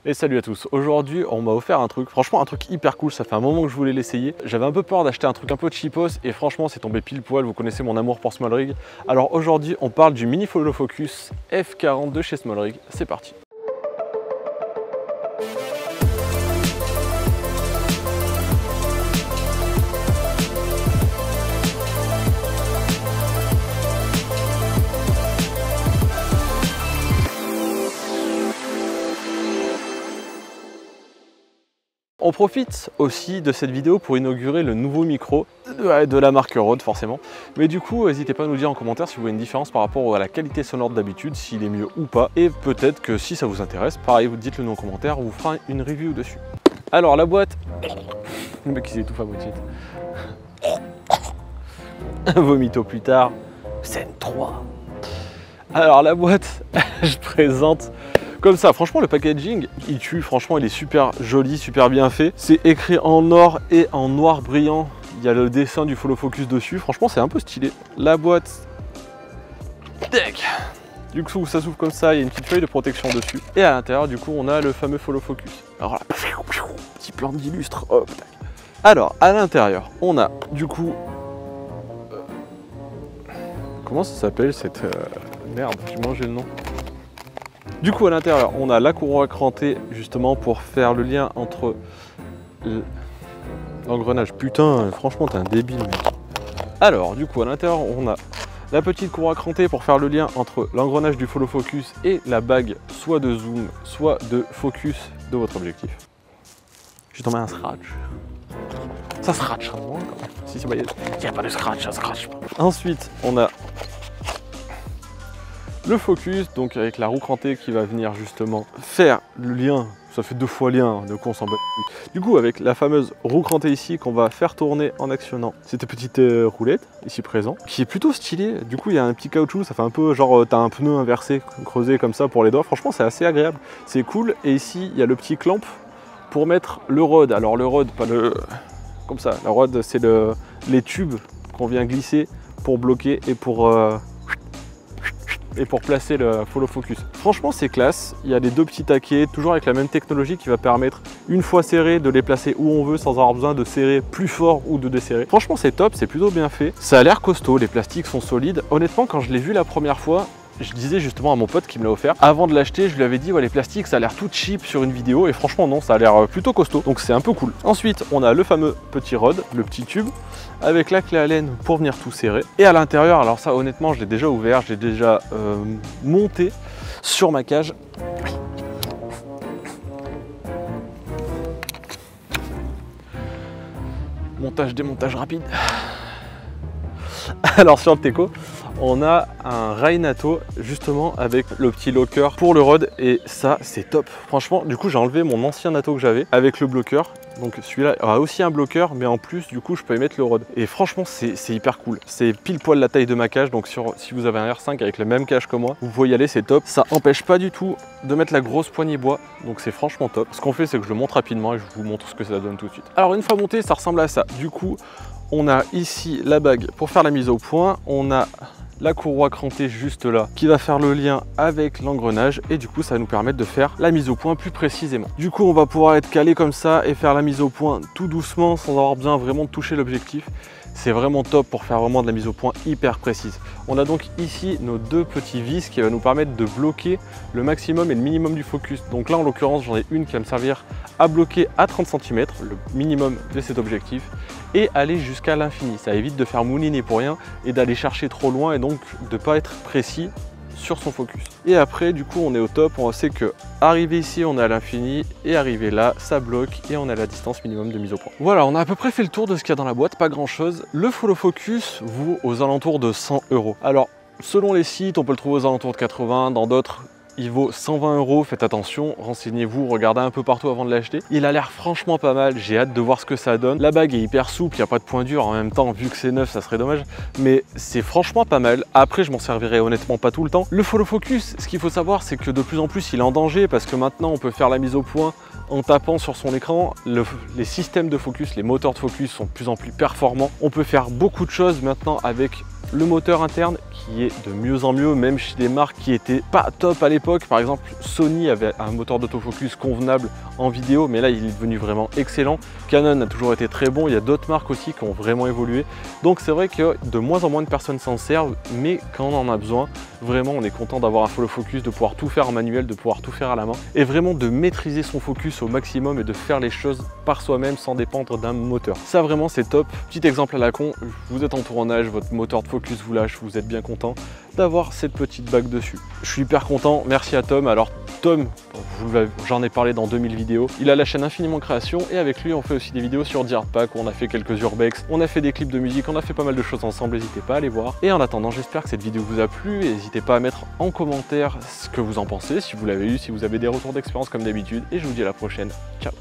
Et salut à tous, aujourd'hui on m'a offert un truc, franchement un truc hyper cool, ça fait un moment que je voulais l'essayer. J'avais un peu peur d'acheter un truc un peu cheapos et franchement c'est tombé pile poil, vous connaissez mon amour pour SmallRig. Alors aujourd'hui on parle du Mini Follow Focus F40 de chez SmallRig, c'est parti. On profite aussi de cette vidéo pour inaugurer le nouveau micro de la marque Rode forcément. Mais du coup, n'hésitez pas à nous dire en commentaire si vous voyez une différence par rapport à la qualité sonore d'habitude, s'il est mieux ou pas. Et peut-être que si ça vous intéresse, pareil, vous dites-le nous en commentaire, on vous fera une review dessus. Alors la boîte... Le mec il s'étouffe à moitié. Vomito plus tard. Scène 3. Alors la boîte, je présente... Comme ça, franchement le packaging il tue, franchement il est super joli, super bien fait. C'est écrit en or et en noir brillant. Il y a le dessin du Follow Focus dessus, franchement c'est un peu stylé. La boîte, tac. Du coup ça s'ouvre comme ça, il y a une petite feuille de protection dessus. Et à l'intérieur du coup on a le fameux Follow Focus. Alors là, petit plan d'illustre, hop. Alors à l'intérieur on a du coup... comment ça s'appelle cette... merde, j'ai mangé le nom. Du coup à l'intérieur on a la courroie crantée justement pour faire le lien entre l'engrenage. Putain franchement t'es un débile mec. Alors du coup à l'intérieur on a la petite courroie crantée pour faire le lien entre l'engrenage du Follow Focus et la bague soit de zoom soit de focus de votre objectif. J'ai tombé un scratch. Ça scratchera moins quand même. Si c'est pas, il n'y a pas de scratch, ça scratch pas. Ensuite on a le focus, donc avec la roue crantée qui va venir justement faire le lien, ça fait 2 fois lien, de quoi on s'en bat. Du coup avec la fameuse roue crantée ici qu'on va faire tourner en actionnant cette petite roulette ici présent, qui est plutôt stylée. Du coup il y a un petit caoutchouc, ça fait un peu genre t'as un pneu inversé, creusé comme ça pour les doigts, franchement c'est assez agréable, c'est cool. Et ici il y a le petit clamp pour mettre le rod, alors le rod pas le... comme ça, la rod c'est les tubes qu'on vient glisser pour bloquer et pour placer le Follow Focus. Franchement c'est classe, il y a les 2 petits taquets, toujours avec la même technologie qui va permettre, une fois serrés, de les placer où on veut sans avoir besoin de serrer plus fort ou de desserrer. Franchement c'est top, c'est plutôt bien fait, ça a l'air costaud, les plastiques sont solides. Honnêtement quand je l'ai vu la première fois, je disais justement à mon pote qui me l'a offert, avant de l'acheter je lui avais dit ouais les plastiques ça a l'air tout cheap sur une vidéo, et franchement non, ça a l'air plutôt costaud, donc c'est un peu cool. Ensuite on a le fameux petit rod, le petit tube, avec la clé Allen pour venir tout serrer. Et à l'intérieur, alors ça honnêtement je l'ai déjà ouvert, je l'ai déjà monté sur ma cage. Montage, démontage rapide. Alors sur le Teco, on a un Rainato justement avec le petit locker pour le rod, et ça c'est top. Franchement du coup j'ai enlevé mon ancien Nato que j'avais avec le bloqueur. Donc celui-là a aussi un bloqueur, mais en plus du coup je peux y mettre le rod. Et franchement c'est hyper cool. C'est pile poil la taille de ma cage, donc si vous avez un R5 avec la même cage que moi, vous pouvez y aller, c'est top. Ça empêche pas du tout de mettre la grosse poignée bois, donc c'est franchement top. Ce qu'on fait c'est que je le monte rapidement et je vous montre ce que ça donne tout de suite. Alors une fois monté ça ressemble à ça. Du coup on a ici la bague pour faire la mise au point, on a la courroie crantée juste là qui va faire le lien avec l'engrenage, et du coup ça va nous permettre de faire la mise au point plus précisément. Du coup on va pouvoir être calé comme ça et faire la mise au point tout doucement sans avoir besoin vraiment de toucher l'objectif. C'est vraiment top pour faire vraiment de la mise au point hyper précise. On a donc ici nos 2 petits vis qui va nous permettre de bloquer le maximum et le minimum du focus. Donc là en l'occurrence j'en ai une qui va me servir à bloquer à 30 cm, le minimum de cet objectif, et aller jusqu'à l'infini. Ça évite de faire mouliner pour rien et d'aller chercher trop loin, et donc de ne pas être précis sur son focus. Et après du coup on est au top, on sait que arrivé ici on est à l'infini, et arrivé là ça bloque et on a la distance minimum de mise au point. Voilà, on a à peu près fait le tour de ce qu'il y a dans la boîte, pas grand chose. Le Follow Focus vaut aux alentours de 100 €. Alors selon les sites on peut le trouver aux alentours de 80, dans d'autres il vaut 120 €, faites attention, renseignez-vous, regardez un peu partout avant de l'acheter. Il a l'air franchement pas mal, j'ai hâte de voir ce que ça donne. La bague est hyper souple, il n'y a pas de point dur, en même temps vu que c'est neuf ça serait dommage, mais c'est franchement pas mal. Après je m'en servirai honnêtement pas tout le temps. Le Follow Focus, ce qu'il faut savoir c'est que de plus en plus il est en danger, parce que maintenant on peut faire la mise au point en tapant sur son écran. Les systèmes de focus, les moteurs de focus sont de plus en plus performants. On peut faire beaucoup de choses maintenant avec le moteur interne qui est de mieux en mieux, même chez des marques qui étaient pas top à l'époque. Par exemple, Sony avait un moteur d'autofocus convenable en vidéo, mais là il est devenu vraiment excellent. Canon a toujours été très bon, il y a d'autres marques aussi qui ont vraiment évolué. Donc c'est vrai que de moins en moins de personnes s'en servent, mais quand on en a besoin, vraiment on est content d'avoir un follow focus, de pouvoir tout faire en manuel, de pouvoir tout faire à la main, et vraiment de maîtriser son focus au maximum et de faire les choses par soi-même sans dépendre d'un moteur. Ça vraiment c'est top. Petit exemple à la con, vous êtes en tournage, votre moteur de focus vous lâche, vous êtes bien content d'avoir cette petite bague dessus. Je suis hyper content, merci à Tom. Alors Tom, j'en ai parlé dans 2000 vidéos, il a la chaîne Infiniment Création et avec lui on fait aussi des vidéos sur Diartpack où on a fait quelques urbex, on a fait des clips de musique, on a fait pas mal de choses ensemble, n'hésitez pas à aller voir. Et en attendant, j'espère que cette vidéo vous a plu et n'hésitez pas à mettre en commentaire ce que vous en pensez, si vous l'avez eu, si vous avez des retours d'expérience comme d'habitude, et je vous dis à la prochaine, ciao.